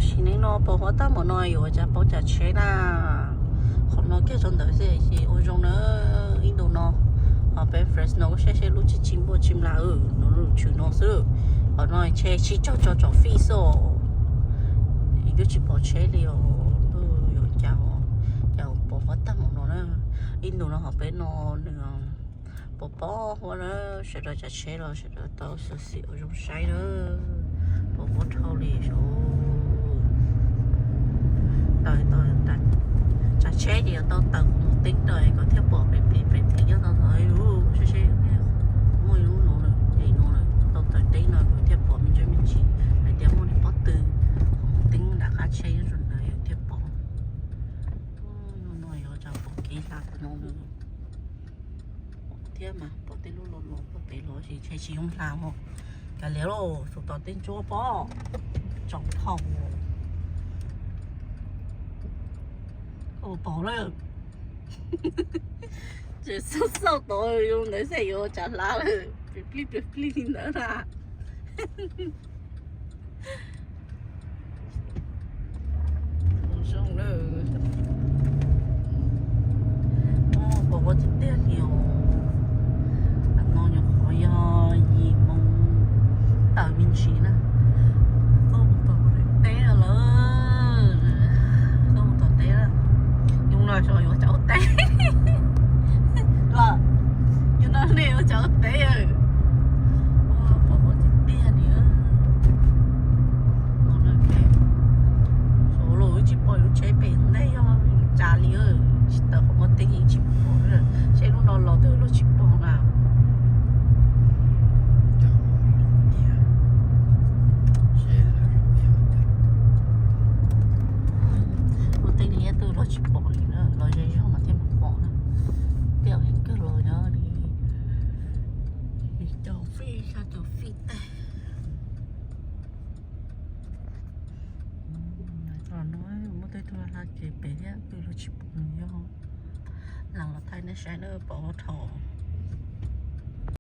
xin nên nó bỏ hoa ta mà nói rồi chả bỏ chả chế na còn nó cái trong đời sẽ ôi trong nó in đồ nó họ bé fresh nó sẽ lúc chỉ chim bò chim là nó lúc chịu nó sữa họ nói chế chỉ cho phi số cái chỉ bỏ chế liều rồi chào bỏ hoa ta mà nó in đồ nó họ bé nó bỏ hoa nó sẽ ra chả chế rồi sẽ ra tao sẽ xịu trong say đó bỏ thâu đi số đời chả chế thì tao tận một tiếng đời có theo bỏ để thì cho tao thấy sẽ môi nó rồi thì nó rồi tao tới tí rồi có theo bỏ mình cho mình chỉ để đem môi đi bắt từ một tiếng đã cá chế rồi này theo bỏ nó nói cho bỏ kỹ là của nó nữa thế mà bỏ tí lô bỏ tí lô thì chế chỉ không làm không cái léo rồi tụi tao tên chúa bỏ trọng thòng bỏ rồi chỉ sâu tôi dùng để xây vô chả lá rồi pli nữa là xong rồi bỏ qua chút tiền nhiều ăn ngon nhiều khó gì mong tạo miên trí nè không bỏ té rồi không bỏ té rồi dùng nói cho yo cháu té là dùng nói này yo cháu té rồi bỏ chút tiền nữa nó nói cái số lỗi chỉ bỏ lúc chế bền đấy trả liều chỉ tao không có tiền gì chỉ bỏ rồi sẽ lúc đó lo từ lúc chỉ bỏ nào chỉ bỏ đi nữa, lời dây cho mà thêm một bỏ nữa, đeo hết cái lời đó đi đầu phi sao đầu phi tè, rồi nói một cái thôi là chỉ bé nhá, tôi chỉ bỏ nhau, lần là thay nó sẽ nó bỏ thò.